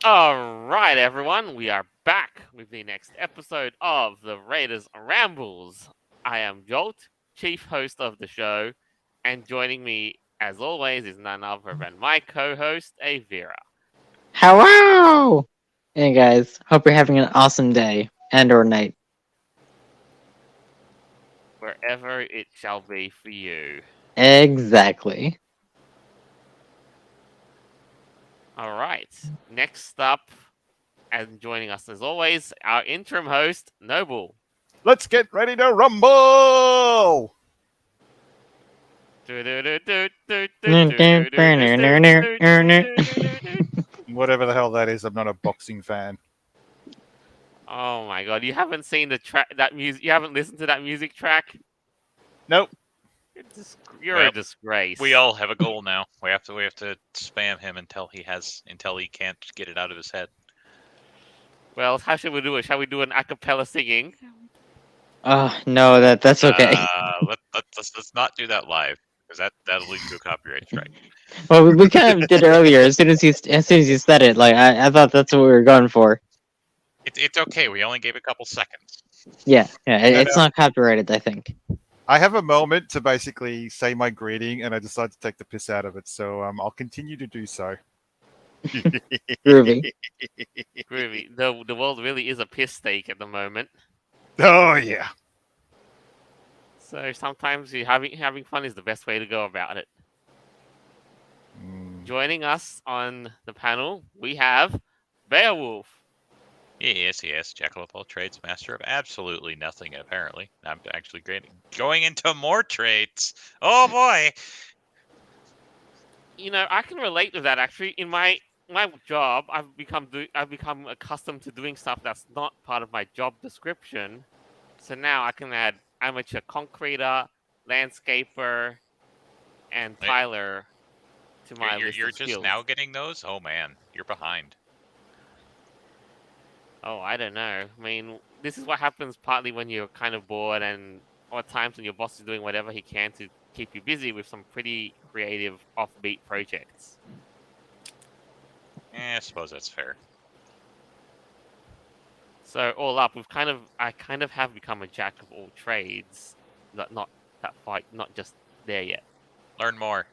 All right, everyone, we are back with the next episode of the Raiders Rambles. I am Jolt, chief host of the show, and joining me, as always, is none other than my co-host, Avira. Hello! Hey guys, hope you're having an awesome day and or night. Wherever it shall be for you. Exactly. All right, next up, and joining us as always, our interim host, Noble. Let's get ready to rumble! Whatever the hell that is, I'm not a boxing fan. Oh my god, you haven't seen the track that music you haven't listened to that music track? Nope. You're a Well, disgrace. we all have a goal now. We have to spam him until he can't get it out of his head. Well, how should we do it? Shall we do an a cappella singing? No, that's okay. Let's not do that live because that'll lead to a copyright strike. Well, we kind of did earlier. As soon as you said it, like I thought that's what we were going for. It's okay. We only gave a couple seconds. Yeah, No, it's no. not copyrighted. I think. I have a moment to basically say my greeting, and I decide to take the piss out of it, so I'll continue to do so. Groovy. Groovy. The world really is a piss steak at the moment. Oh, yeah. So sometimes having fun is the best way to go about it. Mm. Joining us on the panel, we have Beowulf. Yes, Jack of all trades, master of absolutely nothing. Apparently, I'm actually going into more trades. Oh boy! You know, I can relate to that actually. In my job, I've become accustomed to doing stuff that's not part of my job description. So now I can add amateur concreter, landscaper, and Wait, tiler to my list you're of just skills. now getting those? Oh man, you're behind. Oh, I don't know. I mean, this is what happens partly when you're kind of bored, and or at times when your boss is doing whatever he can to keep you busy with some pretty creative, offbeat projects. I suppose that's fair. So all up, I kind of have become a jack of all trades. Not that fight, not just there yet. Learn more.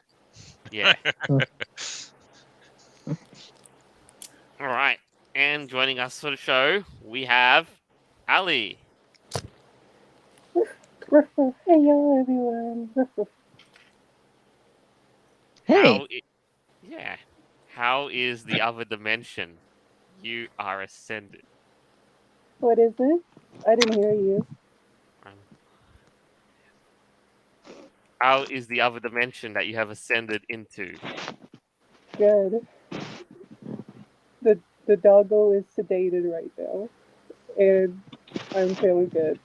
Yeah. All right. And joining us for the show, we have Ali. Hello, everyone. Hey, Yeah. How is the other dimension? You are ascended. What is it? I didn't hear you. Um, How is the other dimension that you have ascended into? Good. The doggo is sedated right now, and I'm feeling good.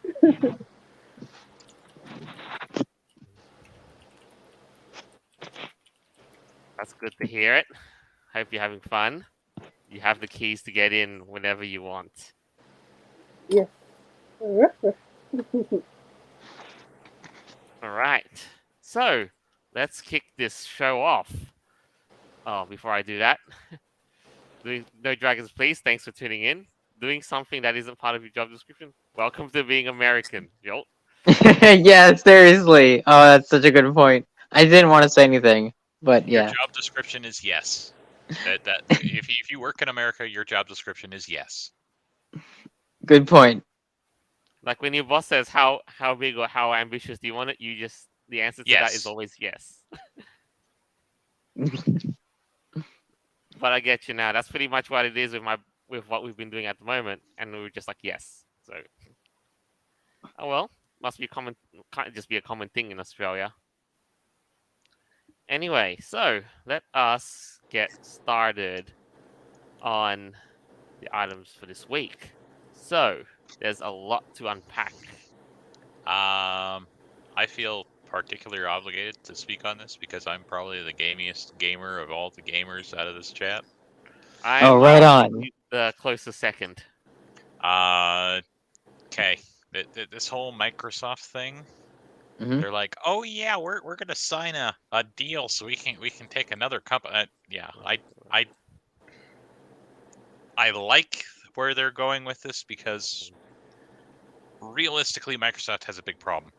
That's good to hear it. Hope you're having fun. You have the keys to get in whenever you want. Yes. All right. So, let's kick this show off. Oh, before I do that, doing No Dragons Please, thanks for tuning in. Doing something that isn't part of your job description. Welcome to being American, Jolt. yeah, seriously. Oh, that's such a good point. I didn't want to say anything, but Your yeah, job description is yes. That if you work in America, your job description is yes. good point. Like when your boss says how big or how ambitious do you want it, you just the answer to that is Yes. always yes. But I get you now. That's pretty much what it is with what we've been doing at the moment, and we were just like yes. So, oh well, must be a common, can't just be a common thing in Australia. Anyway, so let us get started on the items for this week. So there's a lot to unpack. I feel particularly obligated to speak on this because I'm probably the gamiest gamer of all the gamers out of this chat. I'm Right on. the closest second. Okay. This whole Microsoft thing, Mhm. they're like, oh yeah, we're gonna sign a deal so we can take another company. Yeah, I like where they're going with this because realistically, Microsoft has a big problem,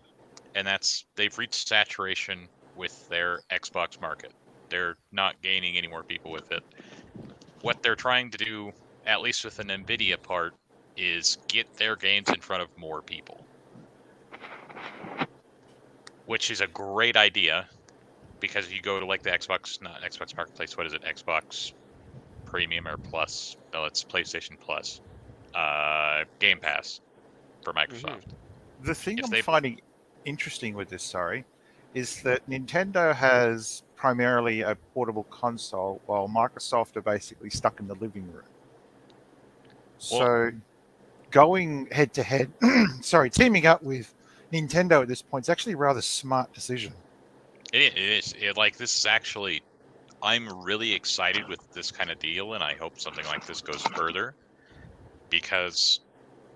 and that's they've reached saturation with their Xbox market. They're not gaining any more people with it. What they're trying to do, at least with an Nvidia part, is get their games in front of more people, which is a great idea because you go to like the Xbox, not Xbox Marketplace, what is it? Xbox Premium or Plus? No, it's PlayStation Plus. Game Pass for Microsoft. The thing If I'm they finding interesting with this, sorry, is that Nintendo has primarily a portable console, while Microsoft are basically stuck in the living room. So, going head to head, sorry, teaming up with Nintendo at this point is actually a rather smart decision. it is like this is actually, I'm really excited with this kind of deal, and I hope something like this goes further because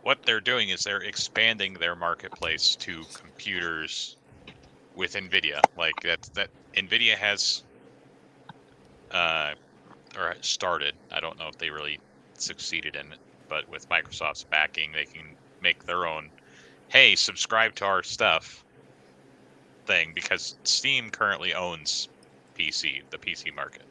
what they're doing is they're expanding their marketplace to computers with Nvidia. Like that Nvidia has or started. I don't know if they really succeeded in it, but with Microsoft's backing, they can make their own. Hey, subscribe to our stuff thing because Steam currently owns the PC market.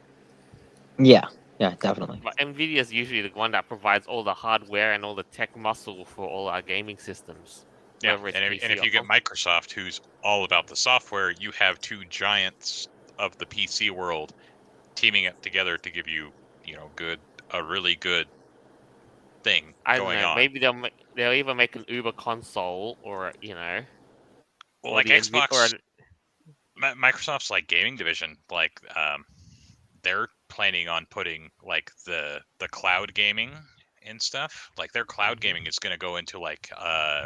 Yeah, definitely. But Nvidia is usually the one that provides all the hardware and all the tech muscle for all our gaming systems. Yeah, whether it's and PC if or you get console. Microsoft, who's all about the software, you have two giants of the PC world teaming up together to give you, a really good thing I don't going know. on. Maybe they'll either make an Uber console or Well, or like the Xbox, Microsoft's like gaming division, like they're planning on putting like the cloud gaming and stuff. Like their cloud gaming is going to go into like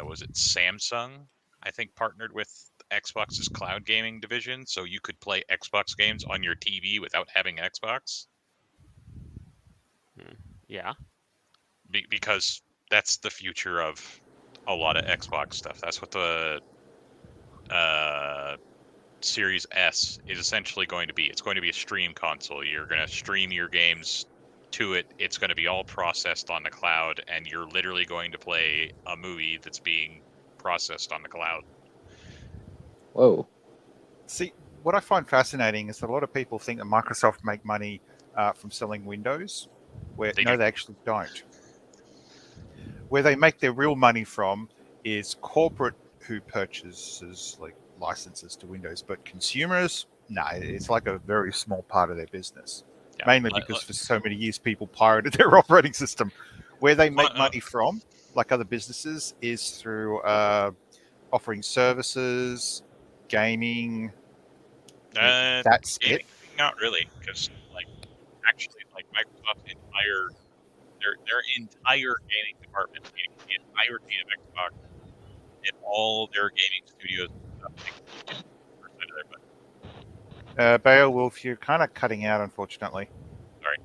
was it Samsung? I think partnered with Xbox's cloud gaming division, so you could play Xbox games on your TV without having an Xbox. yeah. Because that's the future of a lot of Xbox stuff. That's what the Series S is essentially going to be. It's going to be a stream console. You're going to stream your games to it. It's going to be all processed on the cloud, and you're literally going to play a movie that's being processed on the cloud. Whoa. See, what I find fascinating is that a lot of people think that Microsoft make money from selling Windows, where They no, do. they actually don't. Where they make their real money from is corporate who purchases like licenses to Windows, but consumers, no, it's like a very small part of their business. Yeah. Mainly because for so many years people pirated their operating system. Where they make money from, like other businesses, is through offering services, gaming. That's gaming, it. not really, because actually Microsoft's their entire gaming department, meaning the entirety of Xbox and all their gaming studios and stuff, percent of their budget. Beowulf, you're kind of cutting out, unfortunately. Sorry.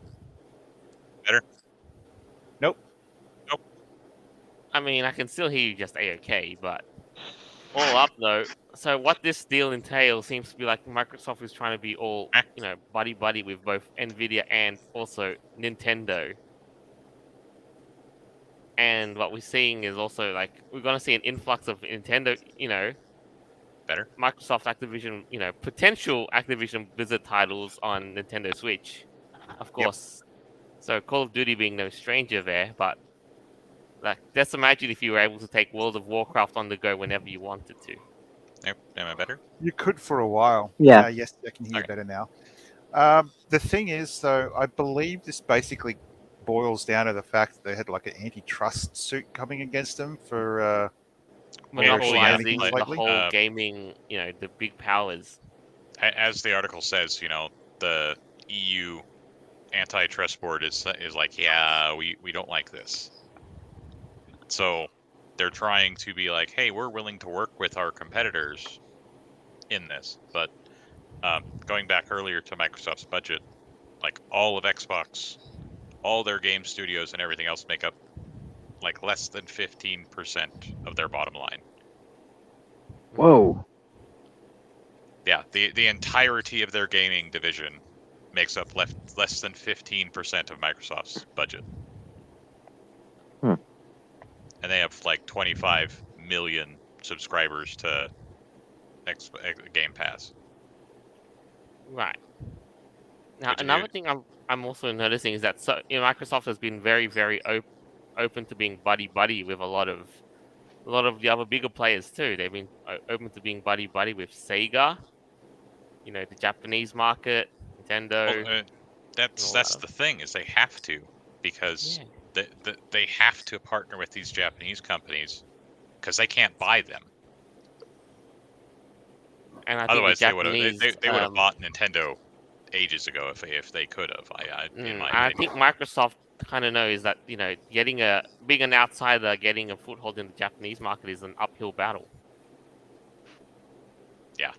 Better? Nope. I mean, I can still hear you just a-okay, but all up though. So what this deal entails seems to be like Microsoft is trying to be all buddy with both Nvidia and also Nintendo. And what we're seeing is also like we're gonna see an influx of Nintendo, Better? Microsoft Activision, potential Activision Blizzard titles on Nintendo Switch, of course. So Call of Duty being no stranger there, but like just imagine if you were able to take World of Warcraft on the go whenever you wanted to. Nope. Am I better? You could for a while. Yeah. Yes, I can hear you Okay. better now. The thing is, though, I believe this basically boils down to the fact that they had like an antitrust suit coming against them for Monopolizing things the lately. whole gaming, the big powers. As the article says, the EU antitrust board is like, yeah, we don't like this. So they're trying to be like, hey, we're willing to work with our competitors in this. But going back earlier to Microsoft's budget, like all of Xbox, all their game studios and everything else make up like less than 15% of their bottom line. Whoa. Yeah, the entirety of their gaming division makes up less than 15% of Microsoft's budget. and they have like 25 million subscribers to Game Pass. Right. Now, Which another is, thing I'm also noticing is that Microsoft has been very, very open to being buddy with a lot of the other bigger players too. They've been open to being buddy with Sega, the Japanese market, Nintendo, well, and all that's that. the thing, is they have to, because Yeah. they have to partner with these Japanese companies because they can't buy them. And I think the Otherwise, they would have Japanese, they would have bought Nintendo ages ago if they could have. In my I opinion. think Microsoft kind of knows that being an outsider, getting a foothold in the Japanese market is an uphill battle. Yeah,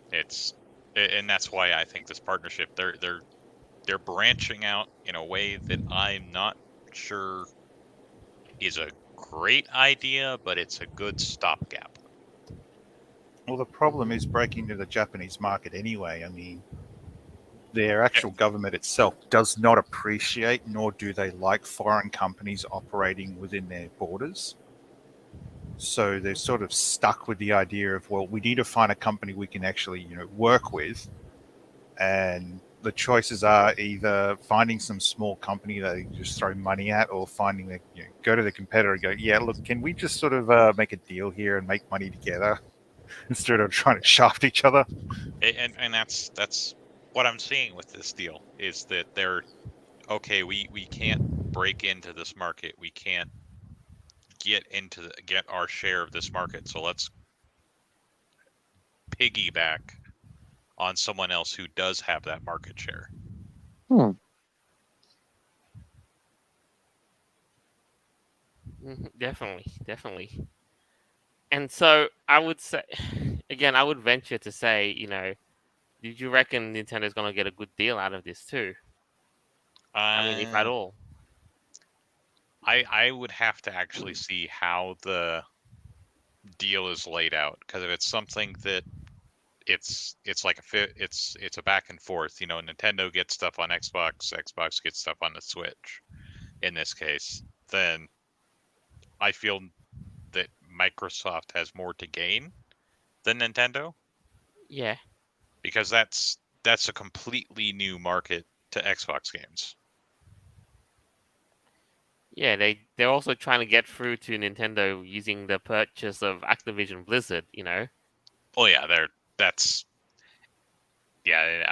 and that's why I think this partnership, they're branching out in a way that I'm not sure is a great idea, but it's a good stopgap. Well, the problem is breaking into the Japanese market anyway. I mean, their actual government itself does not appreciate, nor do they like foreign companies operating within their borders. So they're sort of stuck with the idea of, well, we need to find a company we can actually, work with. And the choices are either finding some small company that they just throw money at, or finding that, go to the competitor and go, yeah, look, can we just sort of make a deal here and make money together instead of trying to shaft each other? And that's what I'm seeing with this deal, is that they're okay. We can't break into this market. We can't get our share of this market. So let's piggyback on someone else who does have that market share. Definitely. And so I would say, again, I would venture to say, did you reckon Nintendo's gonna get a good deal out of this too? I mean, if at all. I would have to actually see how the deal is laid out, because if it's something that it's like it's a back and forth, Nintendo gets stuff on Xbox gets stuff on the Switch in this case, then I feel that Microsoft has more to gain than Nintendo, Yeah. because that's a completely new market to Xbox games. Yeah, they're also trying to get through to Nintendo using the purchase of Activision Blizzard, Oh yeah, that's yeah.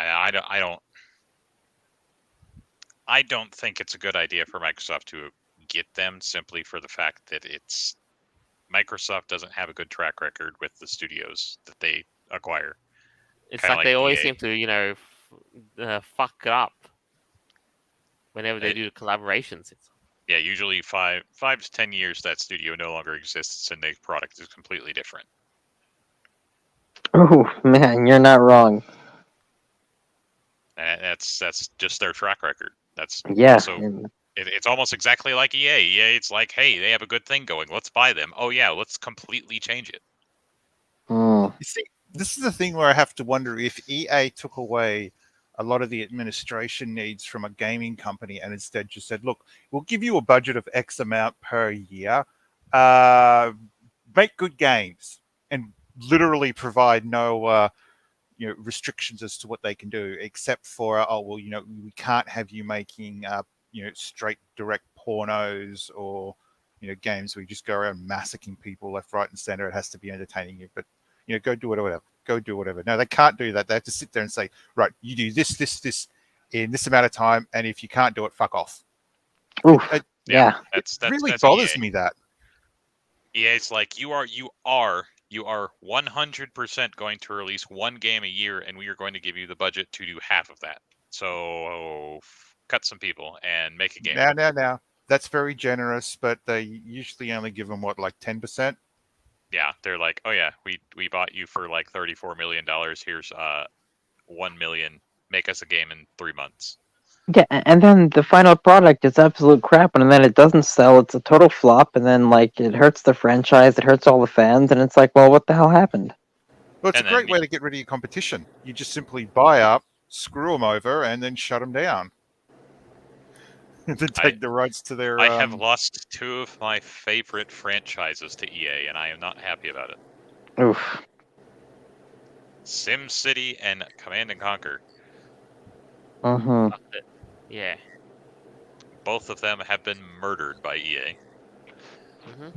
I don't think it's a good idea for Microsoft to get them, simply for the fact that Microsoft doesn't have a good track record with the studios that they acquire. It's Kind of like they like always EA. seem to, fuck it up whenever they do collaborations. Yeah, usually 5 to 10 years that studio no longer exists and the product is completely different. Oh man, you're not wrong. And that's just their track record. That's Yeah. also it's almost exactly like EA. EA, it's like, hey, they have a good thing going. Let's buy them. Oh yeah, let's completely change it. You see, this is the thing where I have to wonder if EA took away a lot of the administration needs from a gaming company and instead just said, look, we'll give you a budget of X amount per year, make good games, and literally provide no restrictions as to what they can do, except for, we can't have you making straight direct pornos, or games where you just go around massacring people left, right, and center. It has to be entertaining you, but go do whatever. Go do whatever. No, they can't do that. They have to sit there and say, right, you do this in this amount of time, and if you can't do it, fuck off. Yeah. That's really that's bothers EA. me that. EA's like, you are 100% going to release one game a year, and we are going to give you the budget to do half of that. So cut some people and make a game. Now. That's very generous, but they usually only give them like 10%. Yeah, they're like, oh yeah, we bought you for like $34 million. Here's $1 million. Make us a game in 3 months. Yeah, and then the final product is absolute crap, and then it doesn't sell. It's a total flop, and then it hurts the franchise, it hurts all the fans, and it's like, well, what the hell happened? Well, it's And a great then way to get rid of your competition. You just simply buy up, screw them over, and then shut them down. to take the rights to their. I have lost 2 of my favorite franchises to EA, and I am not happy about it. Oof. Sim City and Command and Conquer. Mm-hmm. Yeah. Both of them have been murdered by EA. Mm-hmm.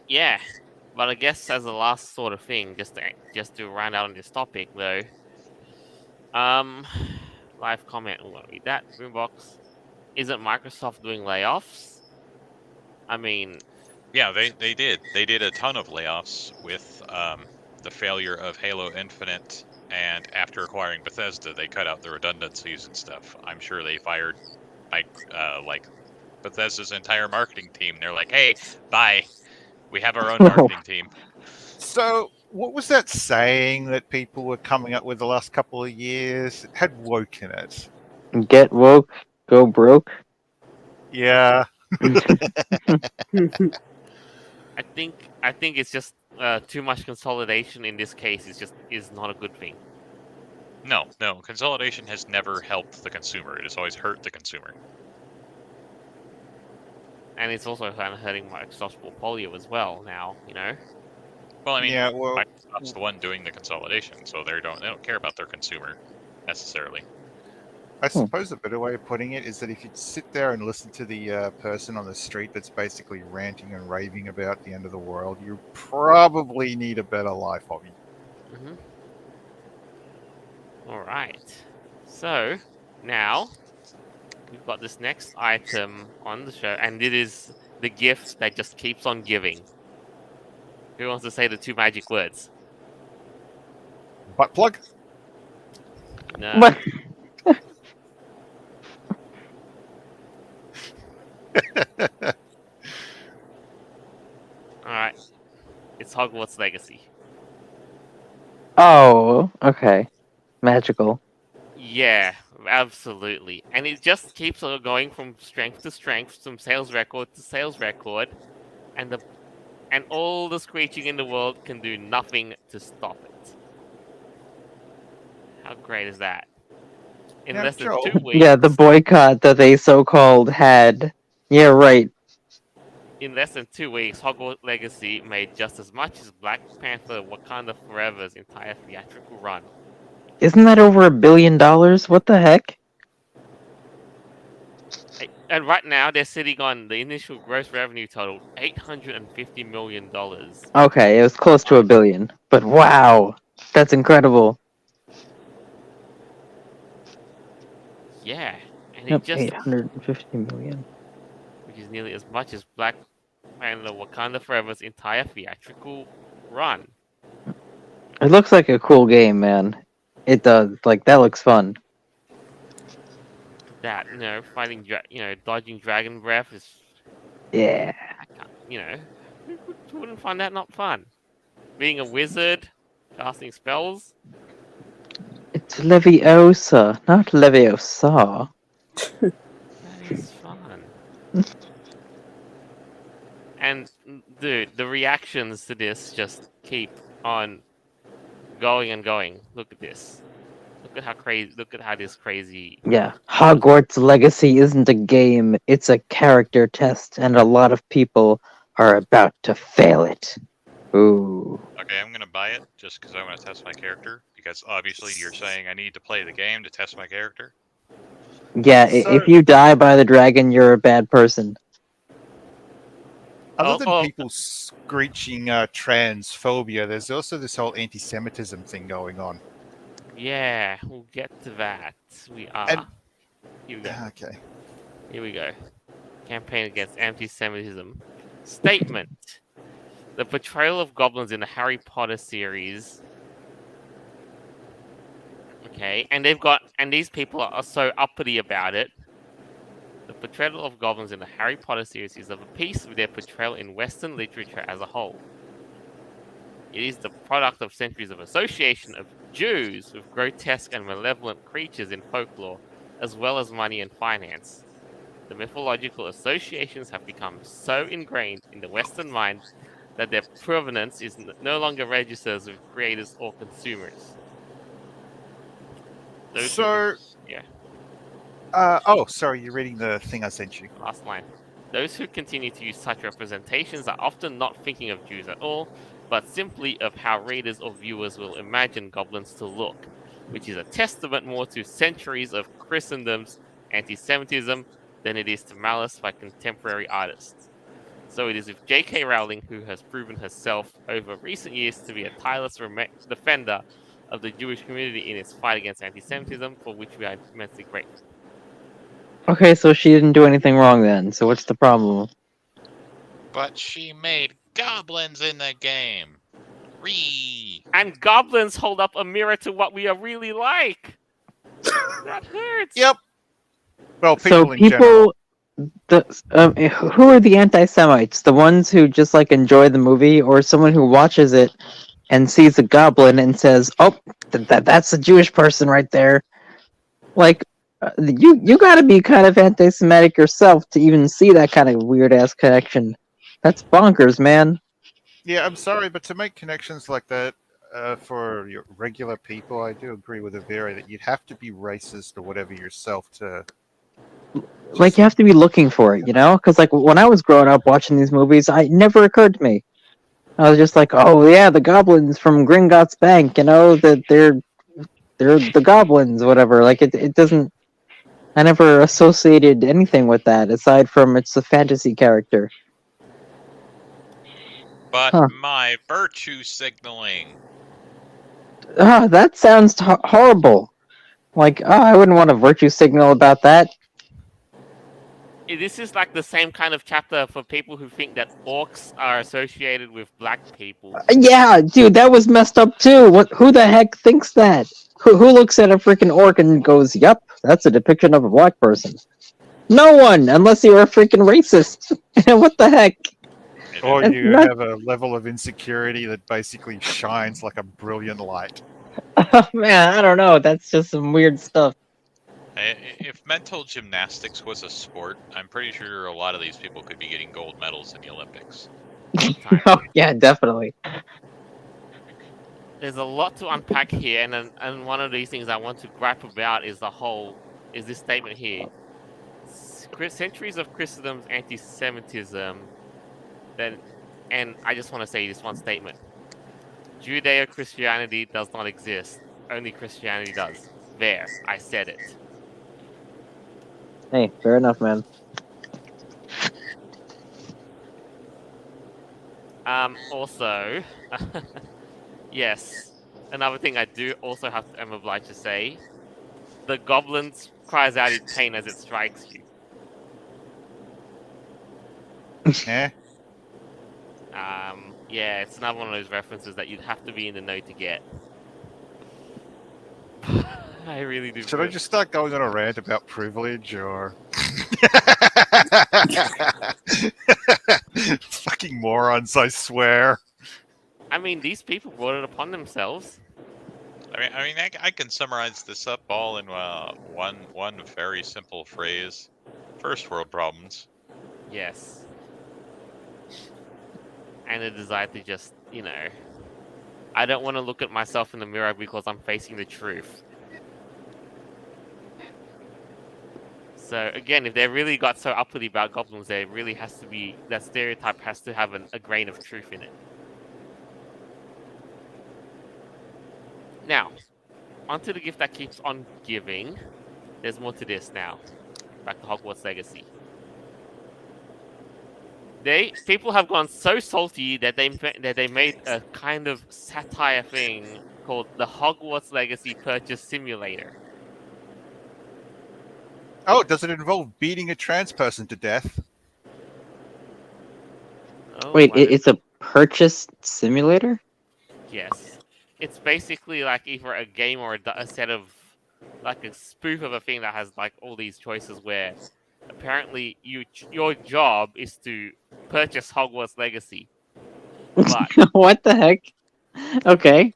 Yeah, but I guess as a last sort of thing, just to round out on this topic though, live comment. I won't read that. Boombox. Isn't Microsoft doing layoffs? I mean, Yeah, they did. They did a ton of layoffs with the failure of Halo Infinite, and after acquiring Bethesda, they cut out the redundancies and stuff. I'm sure they fired like Bethesda's entire marketing team. They're like, "Hey, bye. We have our own marketing team." So, what was that saying that people were coming up with the last couple of years? It had woke in it. Get woke, go broke. Yeah. I think it's just too much consolidation in this case is not a good thing. No, consolidation has never helped the consumer. It has always hurt the consumer. And it's also kind of hurting Microsoft's portfolio as well now, you know? Well, I mean, Yeah. Well, Microsoft's the one doing the consolidation, so they don't care about their consumer necessarily. I suppose a better way of putting it is that if you sit there and listen to the person on the street that's basically ranting and raving about the end of the world, you probably need a better life hobby. Mm-hmm. Alright. So, now, we've got this next item on the show, and it is the gift that just keeps on giving. Who wants to say the 2 magic words? Butt plug? No. What? Alright. It's Hogwarts Legacy. Oh, okay. Magical. Yeah, absolutely. And it just keeps on going from strength to strength, from sales record to sales record, and all the screeching in the world can do nothing to stop it. How great is that? In Now, less than Joel, 2 weeks, Yeah, the boycott that they so-called had. Yeah, right. in less than 2 weeks, Hogwarts Legacy made just as much as Black Panther Wakanda Forever's entire theatrical run. Isn't that over $1 billion? What the heck? And right now, they're sitting on the initial gross revenue total, $850 million. Okay, it was close to $1 billion. But wow, that's incredible. Yeah, and Yep, it just, 850 million. which is nearly as much as Black Panther Wakanda Forever's entire theatrical run. It looks like a cool game, man. It does. Like, that looks fun. That, fighting, dodging dragon breath is, Yeah. who wouldn't find that not fun? Being a wizard, casting spells, It's Leviosa, not Leviosa. that is fun. And dude, the reactions to this just keep on going and going. Look at this. Look at how crazy. Look at how this crazy. Yeah. Hogwarts Legacy isn't a game, it's a character test, and a lot of people are about to fail it. Ooh. Okay, I'm gonna buy it just because I want to test my character. Because obviously you're saying I need to play the game to test my character. Yeah, if you die by the dragon, you're a bad person. Other than people screeching transphobia, there's also this whole anti-Semitism thing going on. Yeah, we'll get to that. We are. And- Here we go. Okay. Here we go. Campaign against anti-Semitism. Statement: the portrayal of goblins in the Harry Potter series. Okay, and these people are so uppity about it. The portrayal of goblins in the Harry Potter series is of a piece with their portrayal in Western literature as a whole. It is the product of centuries of association of Jews with grotesque and malevolent creatures in folklore, as well as money and finance. The mythological associations have become so ingrained in the Western mind that their provenance is no longer registers with creators or consumers. Sorry, you're reading the thing I sent you. Last line. Those who continue to use such representations are often not thinking of Jews at all, but simply of how readers or viewers will imagine goblins to look, which is a testament more to centuries of Christendom's anti-Semitism than it is to malice by contemporary artists. So it is with J.K. Rowling, who has proven herself over recent years to be a tireless defender of the Jewish community in its fight against anti-Semitism, for which we are immensely grateful. Okay, so she didn't do anything wrong then. So what's the problem? But she made goblins in the game. Ree. And goblins hold up a mirror to what we are really like. That hurts. Yep. Well, So in general. who are the anti-Semites? The ones who just like enjoy the movie, or someone who watches it and sees a goblin and says, "Oh, that's a Jewish person right there." Like, you got to be kind of anti-Semitic yourself to even see that kind of weird ass connection. That's bonkers, man. Yeah, I'm sorry, but to make connections like that for your regular people, I do agree with Avera that you'd have to be racist or whatever yourself to. Like, you have to be looking for it, you know? Because like when I was growing up watching these movies, it never occurred to me. I was just like, oh yeah, the goblins from Gringotts Bank, you know, that they're the goblins, whatever. Like it doesn't. I never associated anything with that aside from it's a fantasy character. But Huh. my virtue signaling. That sounds horrible. Like, I wouldn't want a virtue signal about that. This is like the same kind of chapter for people who think that orcs are associated with black people. Yeah, dude, that was messed up too. Who the heck thinks that? Who looks at a freaking orc and goes, "Yep, that's a depiction of a black person"? No one, unless you're a freaking racist. What the heck? Or It's you not- have a level of insecurity that basically shines like a brilliant light. Oh, man, I don't know. That's just some weird stuff. If mental gymnastics was a sport, I'm pretty sure a lot of these people could be getting gold medals in the Olympics. Oh, yeah, definitely. There's a lot to unpack here, and one of these things I want to gripe about is this statement here. Centuries of Christendom's anti-Semitism, and I just want to say this one statement. Judeo-Christianity does not exist. Only Christianity does. There, I said it. Hey, fair enough, man. Also, yes, another thing I do also am obliged to say, the goblins cries out in pain as it strikes you. Eh? Yeah, it's another one of those references that you'd have to be in the know to get. I really do. Should I just start going on a rant about privilege or fucking morons, I swear. I mean, these people brought it upon themselves. I can summarize this up all in one very simple phrase: first world problems. Yes. And a desire to just, I don't want to look at myself in the mirror because I'm facing the truth. So again, if they really got so uppity about goblins, there really has to be, that stereotype has to have a grain of truth in it. Now, onto the gift that keeps on giving. There's more to this now. Back to Hogwarts Legacy. People have gone so salty that they made a kind of satire thing called the Hogwarts Legacy Purchase Simulator. Oh, does it involve beating a trans person to death? Oh, Wait, it's a purchase simulator? Yes. It's basically like either a game or a set of, like a spoof of a thing that has like all these choices where apparently your job is to purchase Hogwarts Legacy. But What the heck? Okay.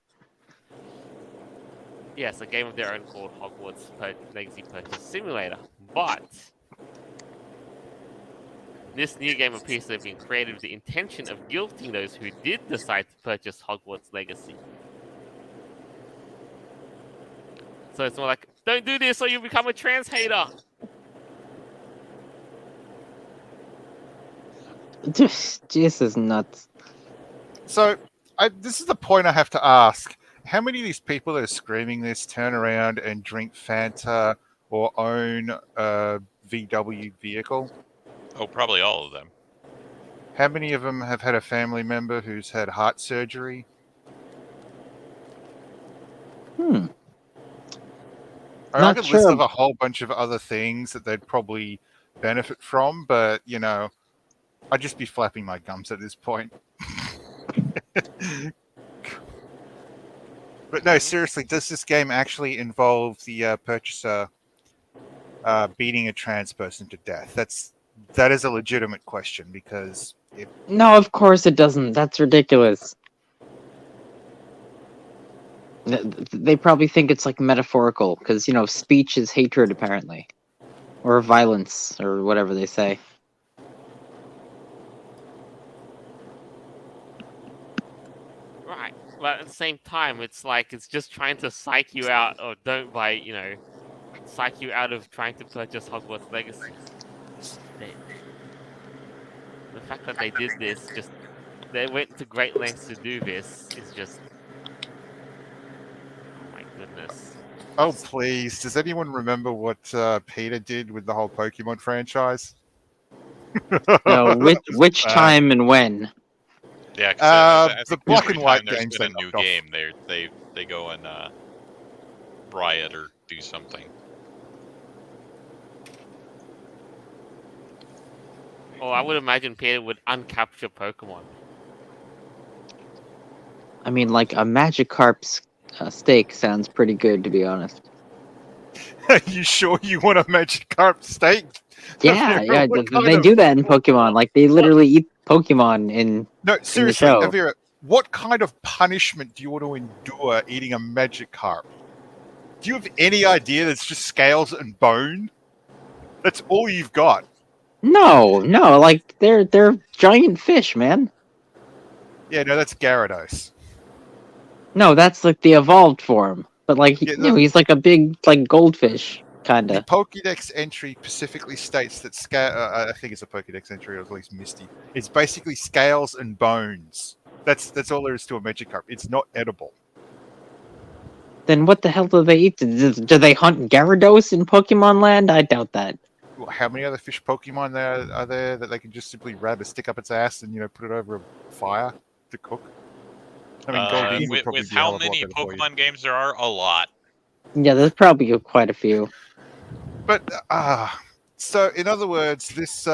yes, a game of their own called Hogwarts Legacy Purchase Simulator. But this new game appears to have been created with the intention of guilting those who did decide to purchase Hogwarts Legacy. So it's more like, don't do this or you become a trans hater. This is nuts. So, this is the point I have to ask. How many of these people that are screaming this turn around and drink Fanta or own a VW vehicle? Oh, probably all of them. How many of them have had a family member who's had heart surgery? Hmm. I Not could list sure. off a whole bunch of other things that they'd probably benefit from, but, I'd just be flapping my gums at this point. But no, seriously, does this game actually involve the purchaser beating a trans person to death? That is a legitimate question because No, of course it doesn't. That's ridiculous. They probably think it's like metaphorical because speech is hatred apparently, or violence, or whatever they say. Right. But at the same time, it's like it's just trying to psych you out, or don't buy, psych you out of trying to purchase Hogwarts Legacy. They, the fact that they did this, just they went to great lengths to do this, is just, oh my goodness. oh please, does anyone remember what Peter did with the whole Pokemon franchise? No, That was which bad. time and when? Yeah, because I The think black every and white time there's games been a they new knocked off. game, they go and riot or do something. Or I would imagine Peter would uncapture Pokemon. I mean, like a Magikarp's steak sounds pretty good, to be honest. Are you sure you want a Magikarp steak? Yeah, yeah, What kind they of- do that in Pokemon. Like they literally eat Pokemon in No, seriously, show. Avira, what kind of punishment do you want to endure eating a Magikarp? Do you have any idea that's just scales and bone? That's all you've got. No, like they're giant fish, man. Yeah, no, that's Gyarados. No, that's like the evolved form. But like Yeah, he's like a big like goldfish The kinda. Pokédex entry specifically states that I think it's a Pokédex entry, or at least Misty. It's basically scales and bones. That's all there is to a Magikarp. It's not edible. Then what the hell do they eat? Do they hunt Gyarados in Pokemon Land? I doubt that. Well, how many other fish Pokemon there are there that they can just simply grab a stick up its ass and put it over a fire to cook? I mean, Goldeen would probably With be a hell how of a lot many better for you. Pokemon games there are, a lot. Yeah, there's probably quite a few. But so in other words, this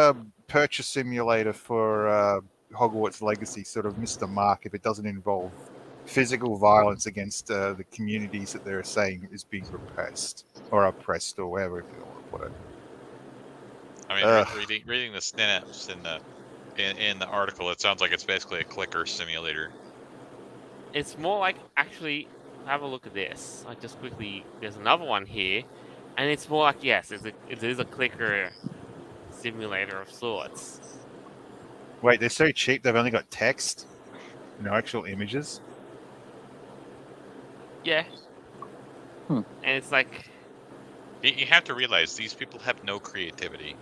purchase simulator for Hogwarts Legacy sort of missed the mark if it doesn't involve physical violence against the communities that they're saying is being repressed or oppressed or whatever you want to put it. I mean, reading the snippets in the article, it sounds like it's basically a clicker simulator. It's more like, actually, have a look at this. Like, just quickly, there's another one here, and it's more like, yes, it is a clicker simulator of sorts. Wait, they're so cheap they've only got text, no actual images. Yeah. Hmm. And it's like, You have to realize these people have no creativity.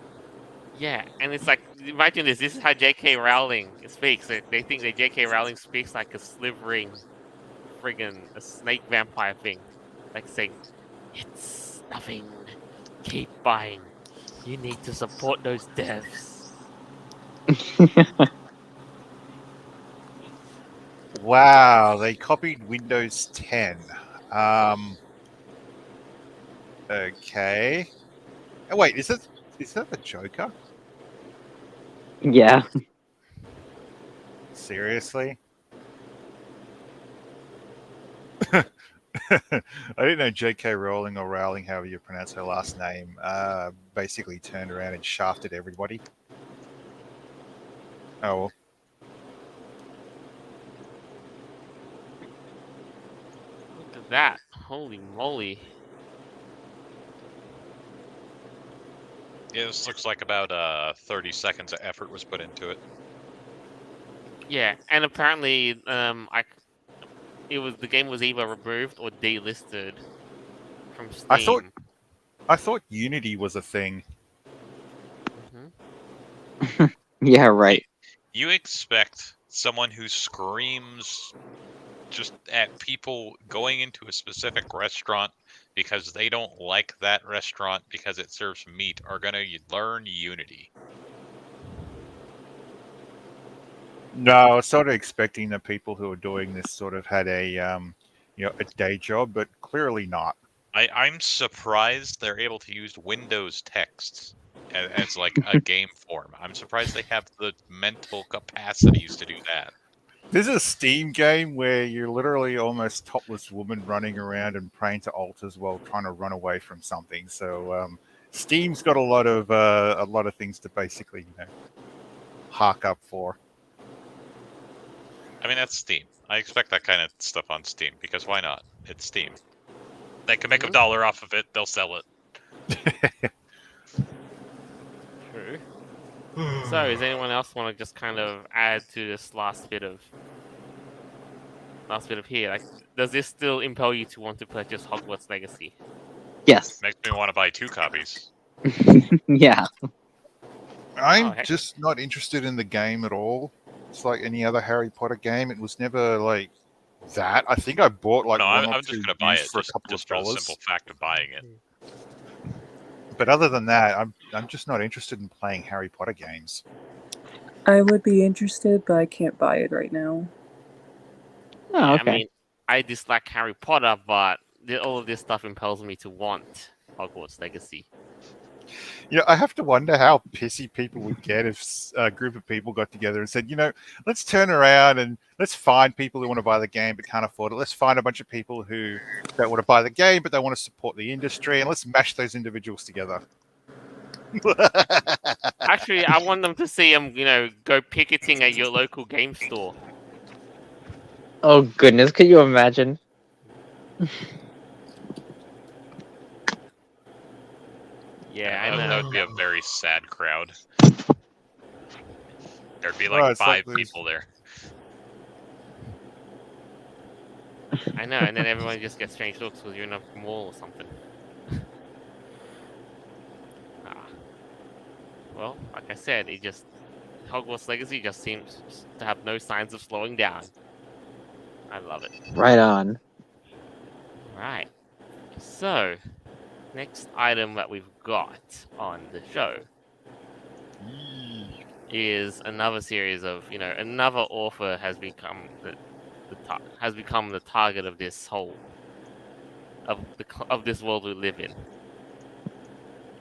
yeah, and it's like, imagine this is how J.K. Rowling speaks. They think that J.K. Rowling speaks like a slithering, a snake vampire thing. Like saying, it's nothing, keep buying. You need to support those devs. Wow, they copied Windows 10. Okay. Oh, wait, is that the Joker? Yeah. Seriously? I didn't know J.K. Rowling or Rowling, however you pronounce her last name, basically turned around and shafted everybody. Oh, well. Look at that. Holy moly. Yeah, this looks like about 30 seconds of effort was put into it. Yeah, and apparently, the game was either removed or delisted from Steam. I thought Unity was a thing. Mhm. Yeah, right. You expect someone who screams just at people going into a specific restaurant because they don't like that restaurant because it serves meat are going to learn Unity. No, I was sort of expecting the people who are doing this sort of had a a day job, but clearly not. I'm surprised they're able to use Windows text as like a game form. I'm surprised they have the mental capacities to do that. This is a Steam game where you're literally almost topless woman running around and praying to altars while trying to run away from something. So Steam's got a lot of things to basically hark up for. I mean, that's Steam. I expect that kind of stuff on Steam because why not? It's Steam. They can make $1 off of it. They'll sell it. True. So, does anyone else want to just kind of add to this last bit of here? Like, does this still impel you to want to purchase Hogwarts Legacy? Yes. Makes me want to buy 2 copies. Yeah. I'm heck. just not interested in the game at all. It's like any other Harry Potter game. It was never like that. I think I bought like No, one or I'm two just going to buy used it for a just, couple just of for the dollars. simple fact of buying it. But other than that, I'm just not interested in playing Harry Potter games. I would be interested, but I can't buy it right now. Oh, Yeah, okay. I mean, I dislike Harry Potter, but all of this stuff impels me to want Hogwarts Legacy. I have to wonder how pissy people would get if a group of people got together and said, let's turn around and let's find people who want to buy the game but can't afford it. Let's find a bunch of people who don't want to buy the game but they want to support the industry, and let's mash those individuals together. Actually, I want them to see them, go picketing at your local game store. Oh goodness, could you imagine? Yeah, I know. That would be a very sad crowd. There'd be Well, like it's like 5 this- people there. I know, and then everyone just gets strange looks because you're in a mall or something. Well, like I said, Hogwarts Legacy just seems to have no signs of slowing down. I love it. Right on. Right. So, next item that we've got on the show is another series of, another author has become the target of this whole of this world we live in.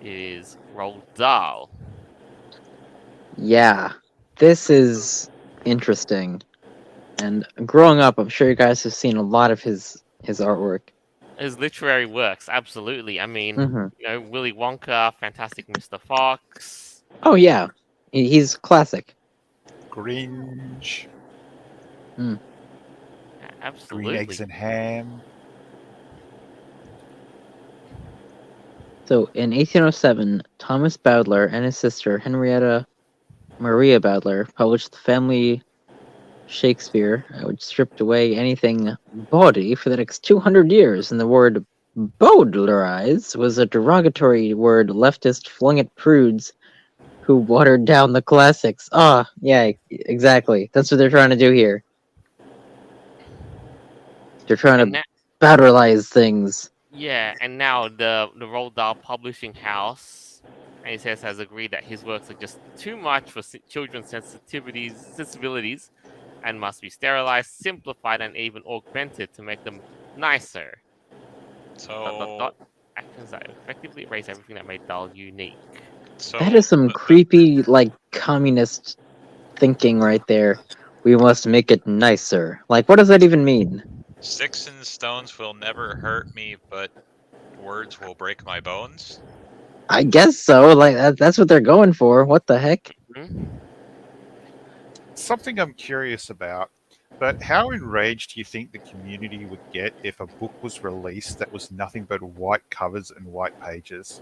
It is Roald Dahl. Yeah. This is interesting. And growing up, I'm sure you guys have seen a lot of his artwork. His literary works, absolutely. I mean, Mhm. Willy Wonka, Fantastic Mr. Fox. Oh yeah, he's classic. Grinch, Mm. Yeah, green absolutely. eggs and ham. So in 1807, Thomas Bowdler and his sister Henrietta Maria Bowdler published the family Shakespeare, which stripped away anything bawdy for the next 200 years, and the word Bowdlerize was a derogatory word leftist flung at prudes who watered down the classics. Yeah, exactly. That's what they're trying to do here. They're trying And to Bowdlerize things. Yeah, and now the Roald Dahl Publishing House, and he says, has agreed that his works are just too much for children's sensibilities, and must be sterilized, simplified, and even augmented to make them nicer. So, Actions that effectively erase everything that made Dahl unique. That is some creepy, like, communist thinking right there. We must make it nicer. Like, what does that even mean? Sticks and stones will never hurt me, but words will break my bones. I guess so. Like, that's what they're going for. What the heck? Mm-hmm. Something I'm curious about, but how enraged do you think the community would get if a book was released that was nothing but white covers and white pages?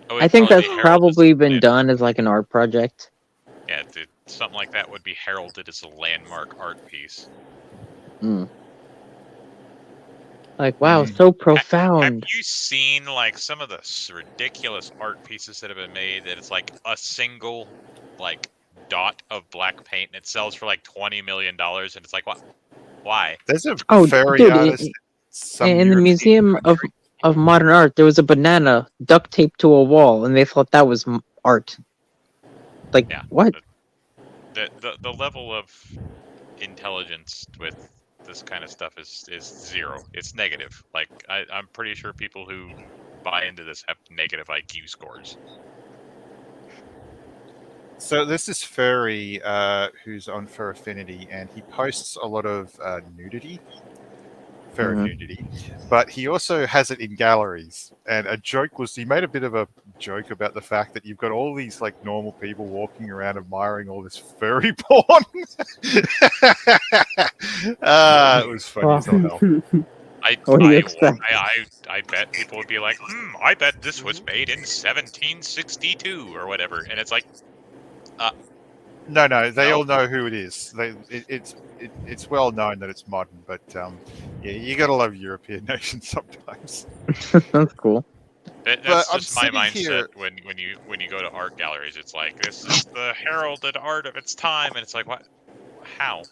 Oh, I it'd think probably that's be heralded probably as- been done as like an art project. Yeah, something like that would be heralded as a landmark art piece. Mm. Like, wow, so Have profound. you seen like some of the ridiculous art pieces that have been made that it's like a single like dot of black paint and it sells for like $20 million, and it's like, what? Why? There's a Oh, fairy dude, artist. Some in the European Museum country. of Modern Art, there was a banana duct taped to a wall, and they thought that was art. Like, Yeah. what? The level of intelligence with this kind of stuff is zero. It's negative. Like I'm pretty sure people who buy into this have negative IQ scores. So this is Furry, who's on Fur Affinity, and he posts a lot of nudity, furry Mhm. nudity, but he also has it in galleries. And a joke was he made a bit of a joke about the fact that you've got all these like normal people walking around admiring all this furry porn. It was funny as all hell. What do you expect? I bet people would be like, I bet this was made in 1762 or whatever, and it's like, No, they No. all know who it is. It's well known that it's modern, but yeah, you gotta love European nations sometimes. That's cool. that's But I'm just my sitting mindset here- when you go to art galleries. It's like, this is the heralded art of its time, and it's like, what? How?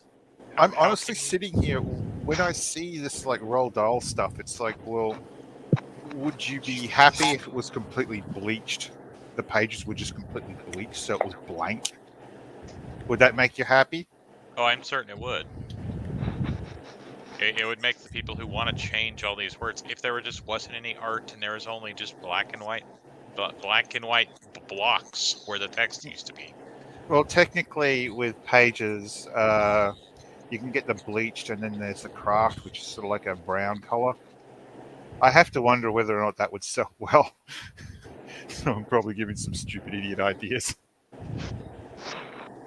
I'm How honestly can you- sitting here when I see this like Roald Dahl stuff. It's like, well, would you be happy if it was completely bleached? The pages were just completely bleached, so it was blank. Would that make you happy? Oh, I'm certain it would. It would make the people who want to change all these words. If there just wasn't any art and there was only just black and white blocks where the text used to be. Well, technically, with pages, you can get the bleached, and then there's the craft, which is sort of like a brown color. I have to wonder whether or not that would sell well. So I'm probably giving some stupid idiot ideas.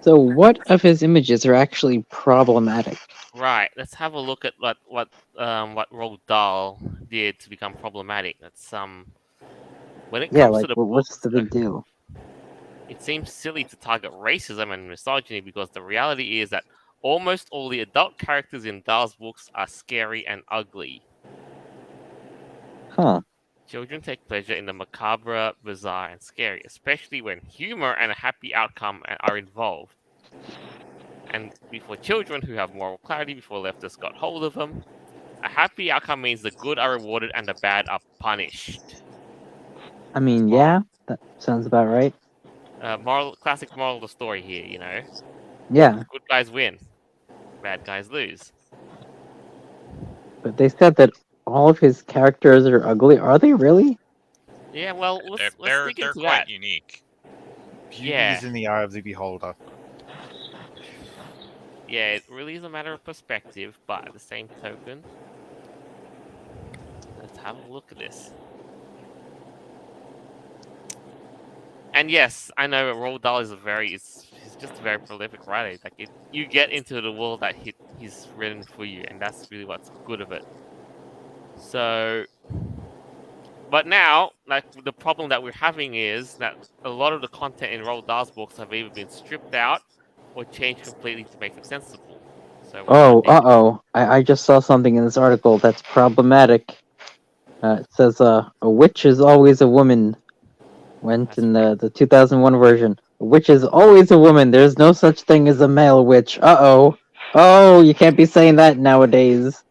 So, what of his images are actually problematic? Right. Let's have a look at what Roald Dahl did to become problematic. That's when it Yeah, comes like, to the what's books, the big deal? it seems silly to target racism and misogyny because the reality is that almost all the adult characters in Dahl's books are scary and ugly. Huh. Children take pleasure in the macabre, bizarre, and scary, especially when humor and a happy outcome are involved. And for children who have moral clarity before leftists got hold of them, a happy outcome means the good are rewarded and the bad are punished. I mean, yeah, that sounds about right. Classic moral of the story here, you know. Yeah, Good guys win, bad guys lose. but they said that all of his characters are ugly. Are they really? Yeah, well, let's They're dig into quite that. unique. Beauty Yeah. is in the eye of the beholder. Yeah, it really is a matter of perspective, but at the same token, let's have a look at this. And yes, I know Roald Dahl is he's just a very prolific writer. Like you get into the world that he's written for you, and that's really what's good of it. So, but now, like the problem that we're having is that a lot of the content in Roald Dahl's books have either been stripped out or changed completely to make them sensible. So Oh, I just saw something in this article that's problematic. It says, a witch is always a woman. Went That's in the 2001 version. A witch is always a woman. There's no such thing as a male witch. Uh-oh. Oh, you can't be saying that nowadays.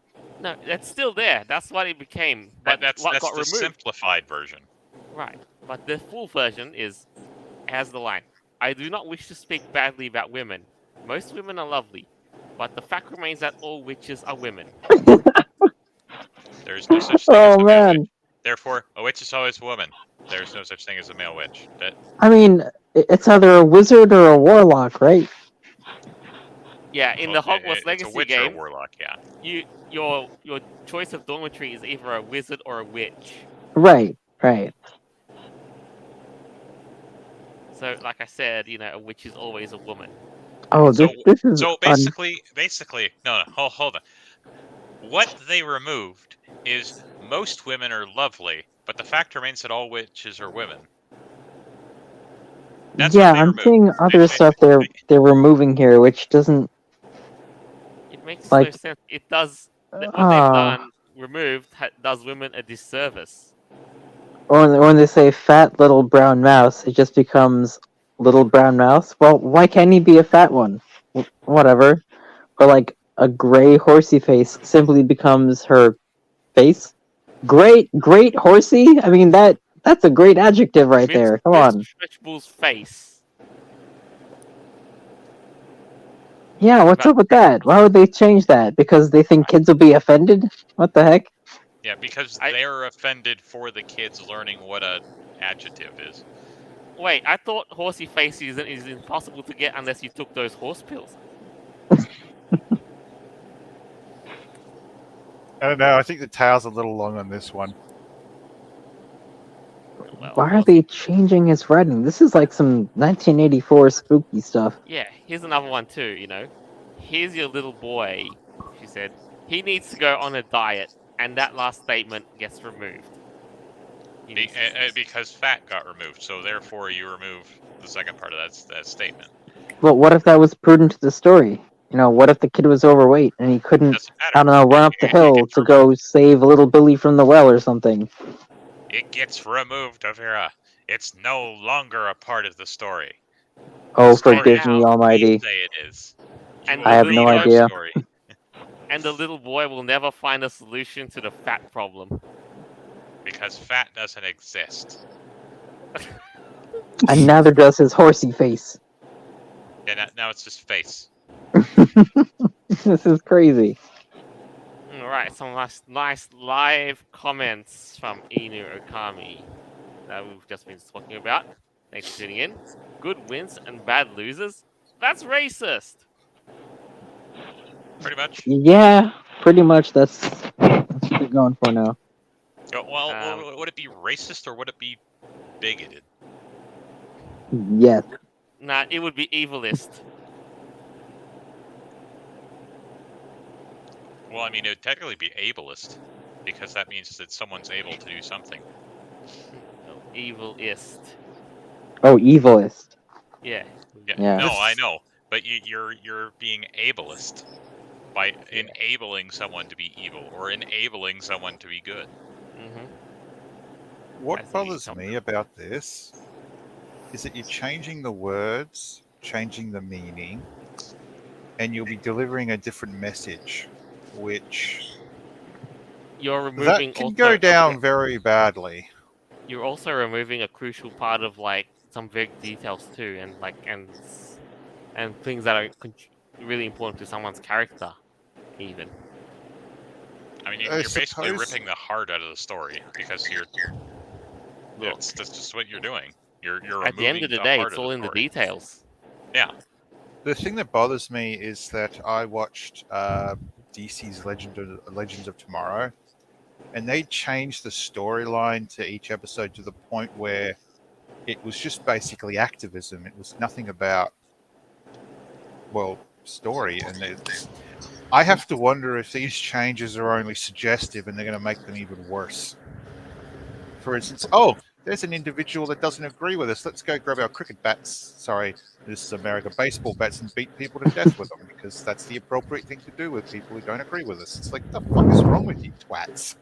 No, that's still there. That's what it became. But That's what got the removed? simplified version. Right. But the full version has the line, I do not wish to speak badly about women. Most women are lovely. But the fact remains that all witches are women. There's no such thing as Oh, a male man. witch. Therefore, a witch is always a woman. There's no such thing as a male witch. I mean, it's either a wizard or a warlock, right? Yeah, in the Hogwarts it's a Legacy witch or a game, warlock, yeah. your choice of dormitory is either a wizard or a witch. Right. So, like I said, a witch is always a woman. Oh, So this is basically, no, hold on. What they removed is most women are lovely, but the fact remains that all witches are women. That's yeah, what they I'm removed. seeing other stuff they're removing here, which doesn't. It makes no Like, sense. It does. What they've ah. done, removed, does women a disservice. Or when they say fat little brown mouse, it just becomes little brown mouse. Well, why can't he be a fat one? Whatever. Or like a gray horsey face simply becomes her face. Great horsey. I mean that's a great adjective right there. Come on. Stretchbull's face. Yeah, what's up with that? Why would they change that? Because they think kids will be offended? What the heck? Yeah, because I- they're offended for the kids learning what a adjective is. Wait, I thought horsey face is impossible to get unless you took those horse pills. I don't know. I think the tail's a little long on this one. Well, Why are horsey- they changing his writing? This is like some 1984 spooky stuff. Yeah, here's another one too. Here's your little boy. She said he needs to go on a diet, and that last statement gets removed. He needs to- Because fat got removed, so therefore you remove the second part of that statement. Well, what if that was prudent to the story? What if the kid was overweight and he couldn't, Doesn't matter. I don't know, run up the hill to go save little Billy from the well or something? It gets removed, Avira. It's no longer a part of the story. Oh, The story forgive is me, what Almighty. We say it is. And You the I have will no read our idea. story. And the little boy will never find a solution to the fat problem. Because fat doesn't exist. And neither does his horsey face. Yeah, now it's just face. This is crazy. Alright, some nice live comments from Inu Okami that we've just been talking about. Thanks for tuning in. Good wins and bad losers? That's racist! Pretty much. Yeah, pretty much that's what we're going for now. Well, would it be racist or would it be bigoted? Yes. Nah, it would be evilist. Well, I mean, it would technically be ableist, because that means that someone's able to do something. No, evilist. Oh, evilist. Yeah. Yeah. No, I know, but you're being ableist by enabling someone to be evil or enabling someone to be good. Mm-hmm. I What see where you're bothers coming me about this is that you're changing the words, changing the meaning, and you'll be delivering a different message, which You're removing that can also, go down yeah, very badly. you're also removing a crucial part of like some big details too, and things that are really important to someone's character, even. I mean, I you're basically suppose- ripping the heart out of the story because that's what you're doing. You're At the end removing of the day, heart it's of all in the story. details. Yeah. The thing that bothers me is that I watched DC's Legends of Tomorrow, and they changed the storyline to each episode to the point where it was just basically activism. It was nothing about, well, story. And I have to wonder if these changes are only suggestive and they're going to make them even worse. For instance, there's an individual that doesn't agree with us. Let's go grab our cricket bats. Sorry, this is America, baseball bats, and beat people to death with them because that's the appropriate thing to do with people who don't agree with us. It's like, the fuck is wrong with you twats?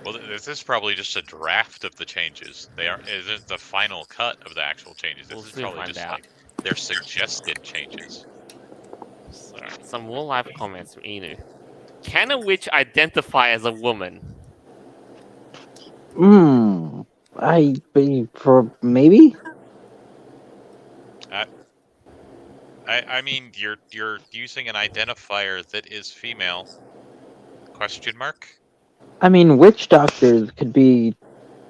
Well, this is probably just a draft of the changes. It isn't the final cut of the actual changes. This We'll is soon probably find just out. like their suggested changes. Alright, some more live comments from Inu. Can a witch identify as a woman? For maybe? I mean, you're using an identifier that is female. Question mark? I mean, witch doctors could be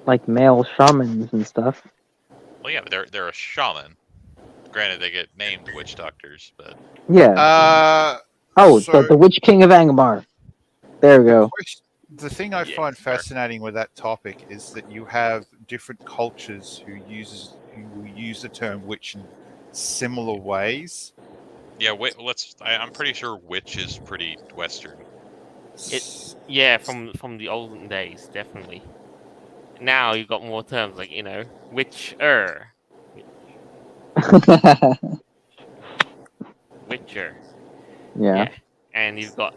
like male shamans and stuff. Well, yeah, but they're a shaman. Granted, they get named witch doctors, but Yeah. So the Witch King of Angmar. There we go. the thing I Yeah, find fair. fascinating with that topic is that you have different cultures who will use the term witch in similar ways. yeah. I'm pretty sure witch is pretty Western. Yeah, from the olden days, definitely. Now you've got more terms like, witcher. Witcher. Yeah. And you've got,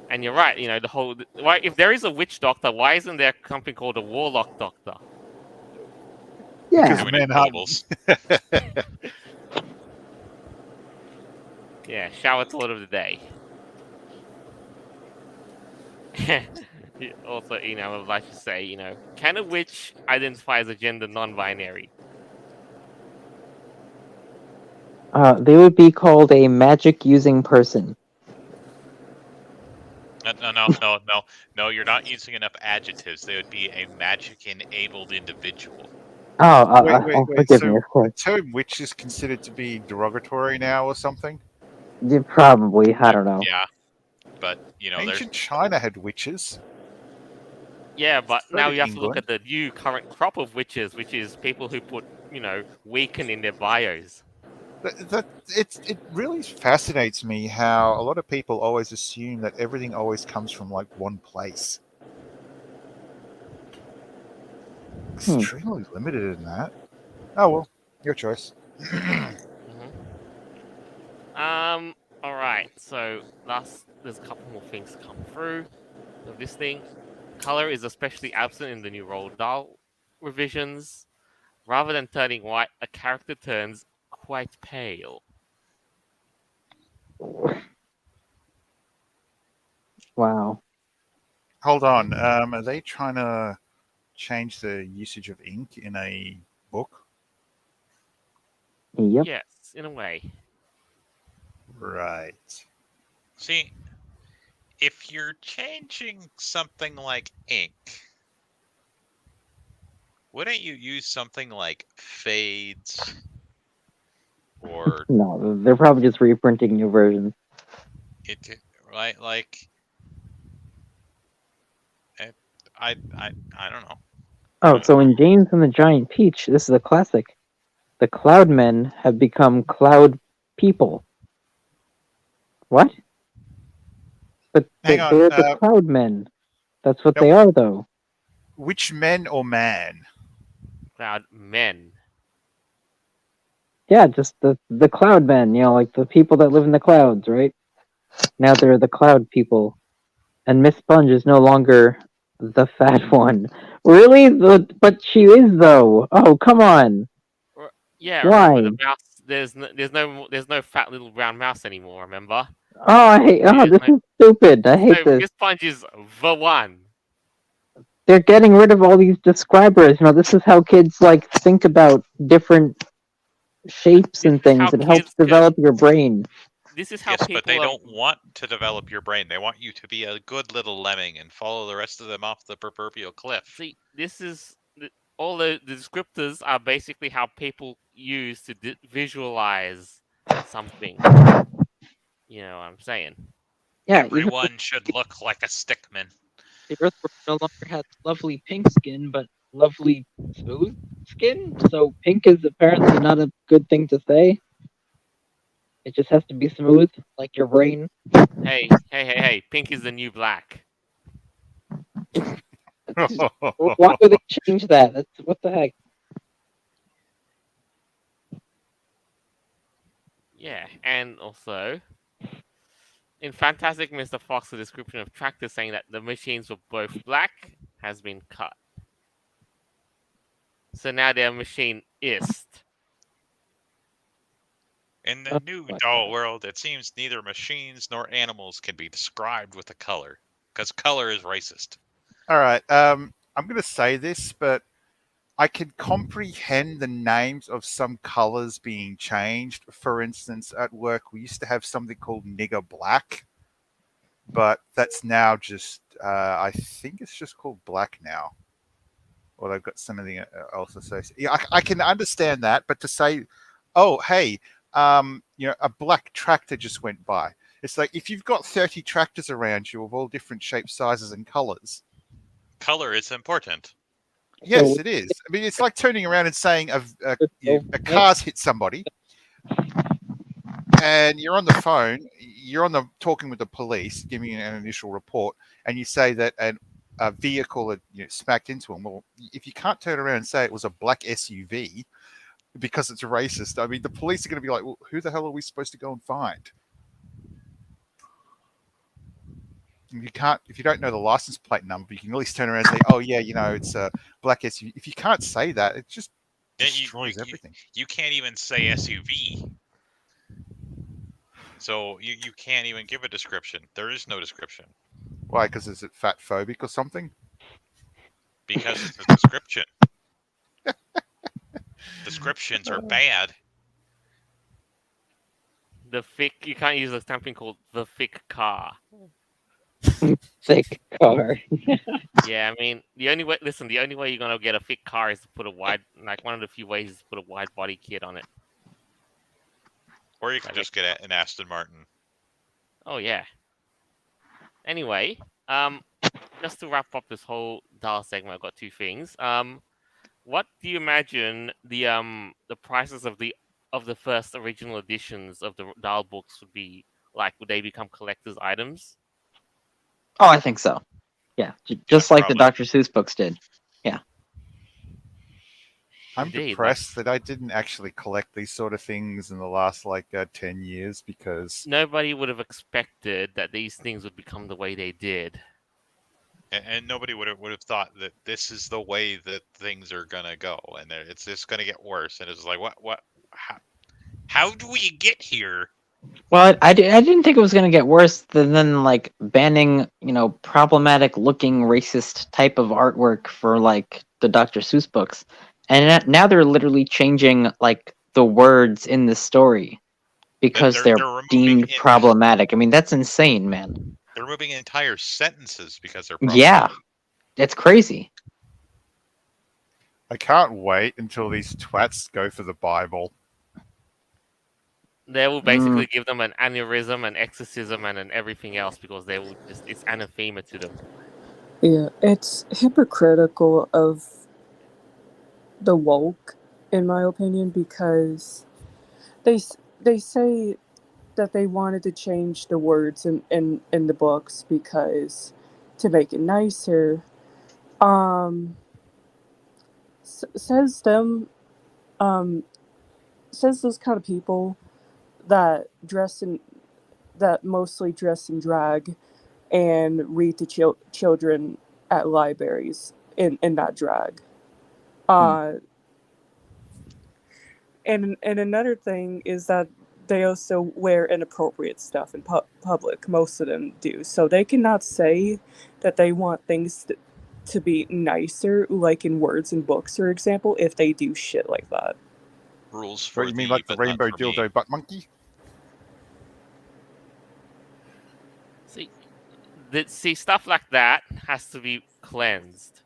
and you're right. The whole why if there is a witch doctor, why isn't there something called a warlock doctor? Yeah. Too many men aren't. syllables. Yeah, shower toilet of the day. Also, I would like to say, can a witch identify as a gender non-binary? They would be called a magic using person. No, you're not using enough adjectives. They would be a magic enabled individual. Oh, Wait. forgive me, So of course. the term witch is considered to be derogatory now or something? Yeah, probably, I don't know. Yeah, but there's Ancient China had witches. Yeah, but So now did you have to look England. at the new current crop of witches, which is people who put, weaken in their bios. It really fascinates me how a lot of people always assume that everything always comes from like one place. Extremely limited in that. Oh well, your choice. All right. So there's a couple more things to come through of this thing. Color is especially absent in the new Roald Dahl revisions. Rather than turning white, a character turns quite pale. Wow. Hold on. Are they trying to change the usage of ink in a book? Yep. Yes, in a way. Right. see, if you're changing something like ink, wouldn't you use something like fades or No, they're probably just reprinting new versions. right? Like, I don't know. Oh, so in James and the Giant Peach, this is a classic. The Cloud Men have become Cloud People. What? But Hang on. they're the Cloud Men. That's what Now, they are, though. which men or man? Cloud men. Yeah, just the Cloud Men. Like the people that live in the clouds, right? Now they're the Cloud People, and Miss Sponge is no longer the fat one. Really? But she is though. Oh, come on. Yeah, Why? remember the mouse? There's no fat little brown mouse anymore. Remember? This is stupid. I hate So this. Miss Sponge is the one. They're getting rid of all these describers. This is how kids think about different shapes This and is things. how It helps kids develop your brain. This is how Yes, but they people are. don't want to develop your brain. They want you to be a good little lemming and follow the rest of them off the proverbial cliff. See, all the descriptors are basically how people use to visualize something. You know what I'm saying? Yeah, Everyone should look like a stickman. the Earthworm no longer has lovely pink skin, but lovely smooth skin. So pink is apparently not a good thing to say. It just has to be smooth, like your brain. Hey! Pink is the new black. Why would they change that? That's what the heck. Yeah, and also in Fantastic Mr. Fox, the description of tractors saying that the machines were both black has been cut. So now they're machinist. In the new doll world, it seems neither machines nor animals can be described with a color, because color is racist. All right. I'm going to say this, but I can comprehend the names of some colors being changed. For instance, at work, we used to have something called nigger black, but that's now just, I think it's just called black now. Or they've got something else associated. Yeah, I can understand that, but to say, oh, hey, a black tractor just went by. It's like if you've got 30 tractors around you of all different shapes, sizes, and colors. Color is important. Yes, it is. I mean, it's like turning around and saying a car's hit somebody, and you're on the phone, talking with the police, giving an initial report, and you say that a vehicle had smacked into them. Well, if you can't turn around and say it was a black SUV because it's racist, I mean, the police are going to be like, well, who the hell are we supposed to go and find? If you don't know the license plate number, you can at least turn around and say, oh yeah, it's a black SUV. If you can't say that, it's just Yeah, destroys everything. You can't even say SUV. So you can't even give a description. There is no description Why? Because is it fat phobic or something? because it's a description. Descriptions are bad. The thick. You can't use a something called the thick car. Thick car. Yeah, I mean, the only way. Listen, the only way you're gonna get a thick car is to put a wide. Like one of the few ways is to put a wide body kit on it. Or you can just get an Aston Martin. Oh yeah. Anyway, just to wrap up this whole dial segment, I've got two things. What do you imagine the prices of the first original editions of the dial books would be like? Would they become collector's items? Oh, I think so. Yeah, just like the probably. Dr. Seuss books did. I'm Indeed, depressed that I didn't actually collect these sort of things in the last 10 years because Nobody would have expected that these things would become the way they did. And nobody would have thought that this is the way that things are gonna go, and it's just gonna get worse. And it's like, what, how do we get here? Well, I didn't think it was going to get worse than like banning, problematic looking racist type of artwork for like the Dr. Seuss books. And now they're literally changing like the words in the story because they're removing deemed problematic. I mean, that's insane, man. They're removing entire sentences because they're Yeah, problematic. it's crazy. I can't wait until these twats go for the Bible. They will basically give them an aneurysm, an exorcism, and an everything else because they will it's anathema to them. Yeah, it's hypocritical of the woke, in my opinion, because they say that they wanted to change the words in the books because to make it nicer. Says those kind of people that mostly dress in drag and read to children at libraries in that drag. And another thing is that they also wear inappropriate stuff in public. Most of them do. So they cannot say that they want things to be nicer, like in words and books, for example, if they do shit like that. Rules for What, you mean like the rainbow dildo butt monkey? See, stuff like that has to be cleansed.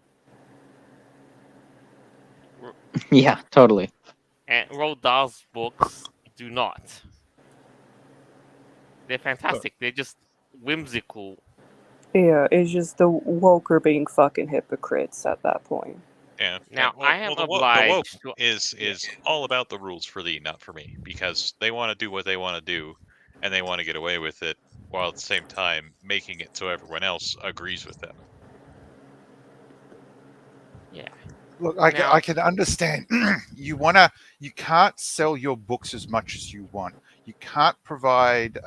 Yeah, totally. And Roald Dahl's books do not. They're fantastic. They're just whimsical. Yeah, it's just the woke are being fucking hypocrites at that point. Yeah. Now, I am the obliged woke is all about the rules for thee, not for me, because they want to do what they want to do, and they want to get away with it, while at the same time making it so everyone else agrees with them. Yeah. Look, I can understand. You can't sell your books as much as you want. You can't provide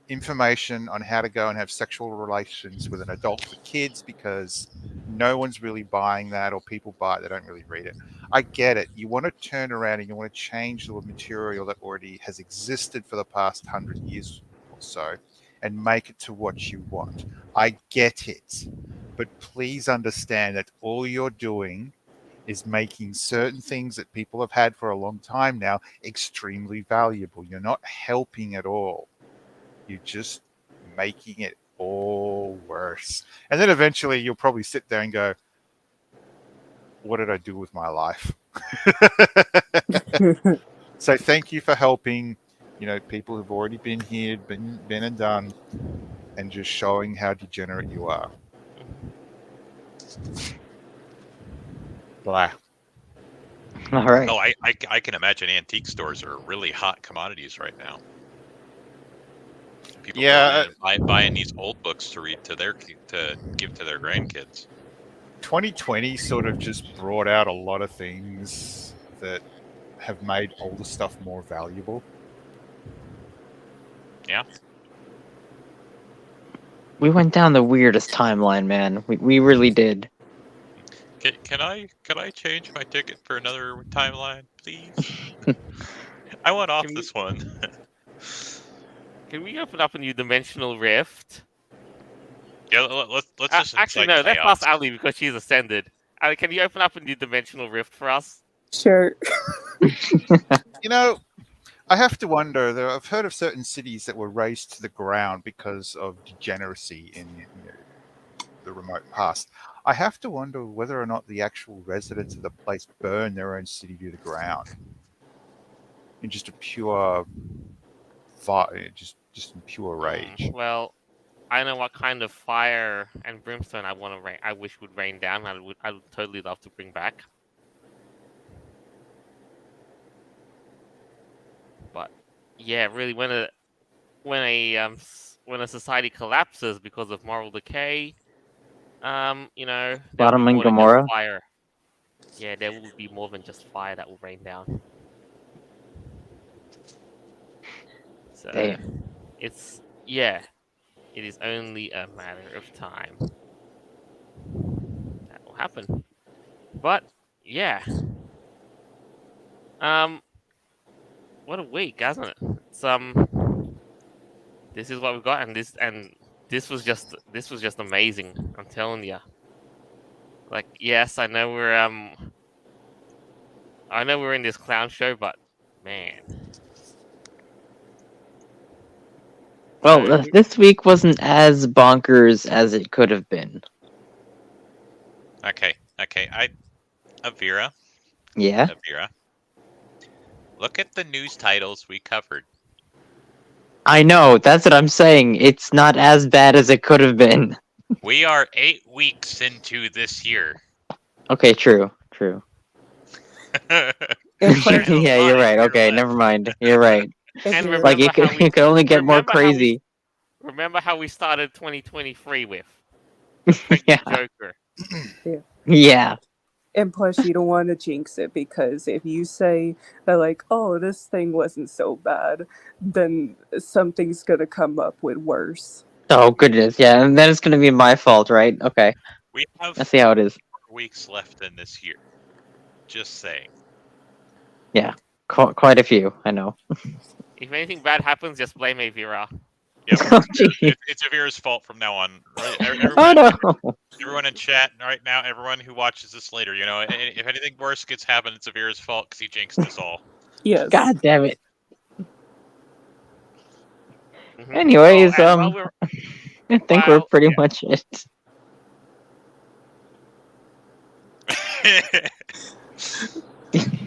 information on how to go and have sexual relations with an adult for kids because no one's really buying that, or people buy it, they don't really read it. I get it. You want to turn around and you want to change the material that already has existed for the past 100 years or so and make it to what you want. I get it. But please understand that all you're doing is making certain things that people have had for a long time now extremely valuable. You're not helping at all. You're just making it all worse. And then eventually you'll probably sit there and go, what did I do with my life? So thank you for helping, people who've already been here, been and done, and just showing how degenerate you are. Blah. All right. Oh, I can imagine antique stores are really hot commodities right now. People buying these old books to read to give to their grandkids. 2020 sort of just brought out a lot of things that have made older stuff more valuable. Yeah. We went down the weirdest timeline, man. We really did. Can I change my ticket for another timeline, please? I want off Can this one. Can we open up a new dimensional rift? Yeah, let's just Actually, incite no. Let's chaos. pass Ali because she's ascended. Ali, can you open up a new dimensional rift for us? Sure. You know, I have to wonder. I've heard of certain cities that were razed to the ground because of degeneracy in the remote past. I have to wonder whether or not the actual residents of the place burn their own city to the ground in just a pure, just in pure rage. Well, I know what kind of fire and brimstone I want to rain. I wish would rain down. I would totally love to bring back. But yeah, really, when a society collapses because of moral decay, you know, there will Sodom be and more than just Gomorrah. fire. Yeah, there will be more than just fire that will rain down. So Damn. it is only a matter of time that will happen. But yeah, what a week, hasn't it? It's this is what we've got, and this was just amazing. I'm telling you. Like, yes, I know we're in this clown show, but man. Well, So, this week wasn't as bonkers as it could have been. Okay. Avira, Yeah. look at the news titles we covered. I know, that's what I'm saying. It's not as bad as it could have been. We are 8 weeks into this year. Okay, true. And plus, Yeah, you're right. Okay, never mind. You're right. and Avira, Like, remember how we it could only get more remember how we crazy. remember how we started 2023 with Yeah. Joker. Yeah. and plus, you don't want to jinx it, because if you say that, like, oh, this thing wasn't so bad, then something's gonna come up with worse. Oh, goodness. Yeah, and then it's going to be my fault, right? Okay. We have Let's see how it is. 4 weeks left in this year. Just saying. Quite a few, I know. If anything bad happens, just blame Avira. Yeah, Oh, gee. it's Avira's fault from now on. Right? Oh, no. Everyone in chat right now, everyone who watches this later, you know, if anything worse gets happened, it's Avira's fault because he jinxed us all. Yes. God damn it. Mhm. Anyways, Oh, and while we're I think we're Well, pretty yeah. much it.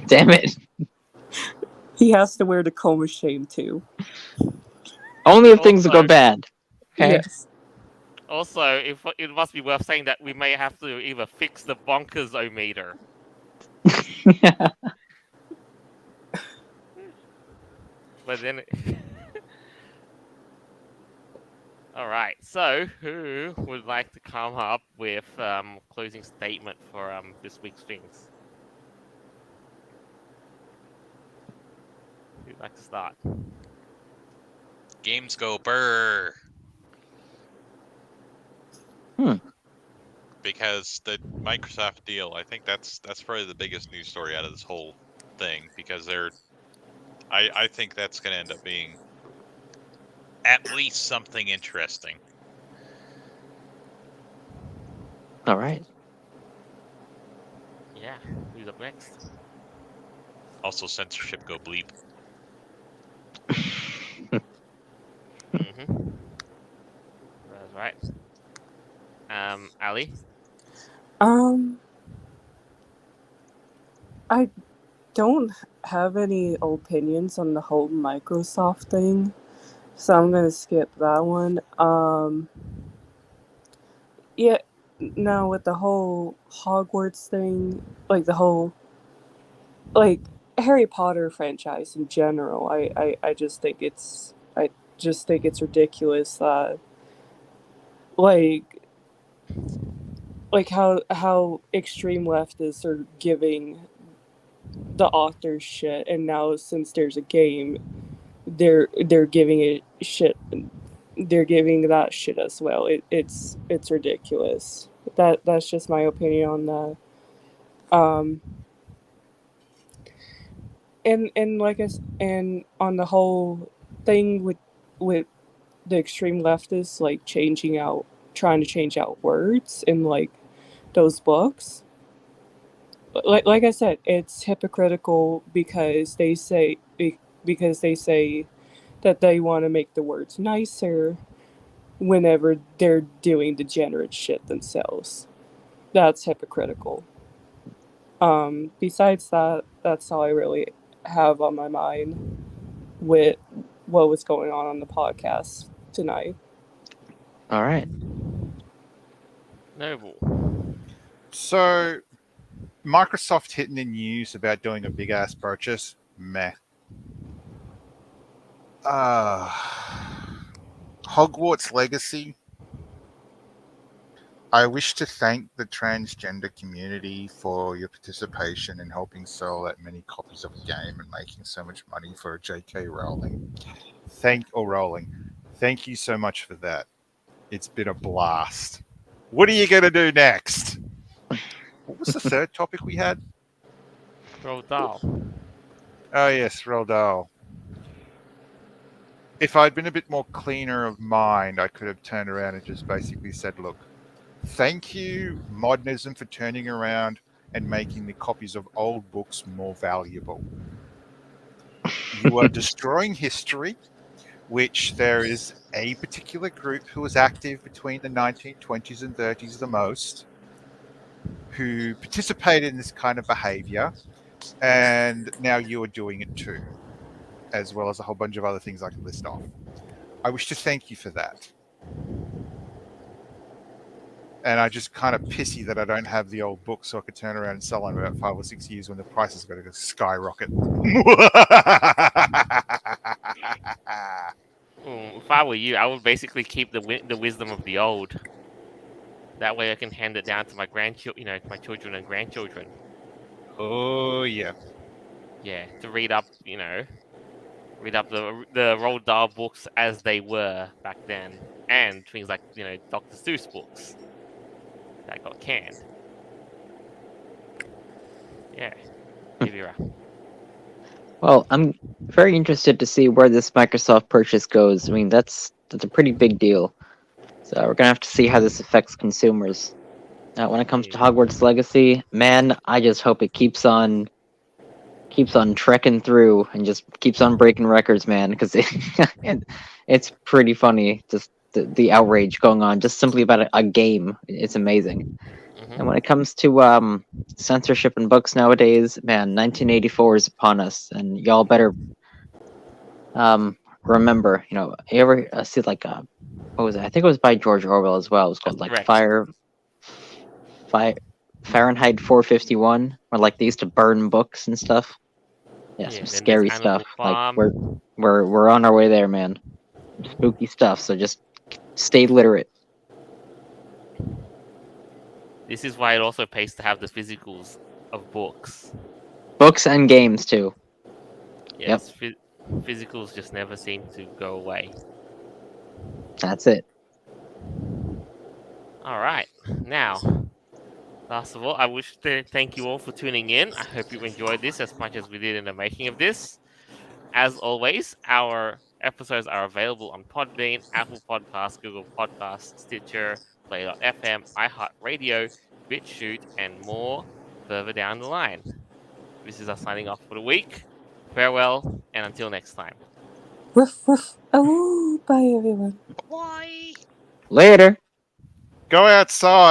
Damn it. He has to wear the coma shame too. Only if things go Also- bad. Okay. Yes. Also, it must be worth saying that we may have to either fix the bonkers-o-meter. But then, all right. So, who would like to come up with closing statement for this week's things? Who'd like to start? Games go burr. Because the Microsoft deal, I think that's probably the biggest news story out of this whole thing, because I think that's going to end up being at least something interesting. All right. Yeah. Who's up next? Also, censorship go bleep. Mm-hmm. That's right. Ali? I don't have any opinions on the whole Microsoft thing, so I'm gonna skip that one. Yeah, no, with the whole Hogwarts thing, like the whole, like, Harry Potter franchise in general, I just think it's ridiculous that, like how extreme leftists are giving the authors shit, and now since there's a game, they're giving it shit. They're giving that shit as well. It's ridiculous. That's just my opinion on that. Um, and like and on the whole thing with the extreme leftists like trying to change out words in like those books. Like I said, it's hypocritical because they say that they want to make the words nicer whenever they're doing degenerate shit themselves. That's hypocritical. Besides that, that's all I really have on my mind with what was going on the podcast tonight. All right. Noble. So, Microsoft hitting the news about doing a big ass purchase. Meh. Hogwarts Legacy. I wish to thank the transgender community for your participation in helping sell that many copies of a game and making so much money for J.K. Rowling. Thank you so much for that. It's been a blast. What are you going to do next? What was the third topic we had? Roald Dahl. Oh, yes, Roald Dahl. If I'd been a bit more cleaner of mind, I could have turned around and just basically said, look, thank you, modernism, for turning around and making the copies of old books more valuable. You are destroying history, which there is a particular group who was active between the 1920s and 30s the most, who participated in this kind of behavior, and now you are doing it too, as well as a whole bunch of other things I can list off. I wish to thank you for that. And I just kind of pissy that I don't have the old books so I could turn around and sell them in about 5 or 6 years when the price is going to skyrocket. If I were you, I would basically keep the wisdom of the old. That way, I can hand it down to my grandchildren, my children and grandchildren. Oh, yeah. Yeah, to read up the Roald Dahl books as they were back then, and things like Dr. Seuss books that got canned. Yeah, Ivira. Well, I'm very interested to see where this Microsoft purchase goes. I mean, that's a pretty big deal. So we're gonna have to see how this affects consumers. Now, when it comes to Hogwarts Legacy, man, I just hope it keeps on trekking through and just keeps on breaking records, man. Because it's pretty funny, just the outrage going on, just simply about a game. It's amazing. And when it comes to censorship in books nowadays, man, 1984 is upon us, and y'all better remember. You ever see like what was it? I think it was by George Orwell as well. It was called That's like correct. Fahrenheit 451, where like they used to burn books and stuff. Yeah, some Then there's scary Animal stuff. Like Farm. we're on our way there, man. Spooky stuff. So just stay literate. This is why it also pays to have the physicals of books. Books and games too. Yes, physicals just never seem to go away. That's it. All right, now, last of all, I wish to thank you all for tuning in. I hope you enjoyed this as much as we did in the making of this. As always, our episodes are available on Podbean, Apple Podcasts, Google Podcasts, Stitcher, Play.fm, iHeartRadio, BitChute, and more further down the line. This is us signing off for the week. Farewell, and until next time. Woof woof. Oh, bye everyone. Bye. Later. Go outside.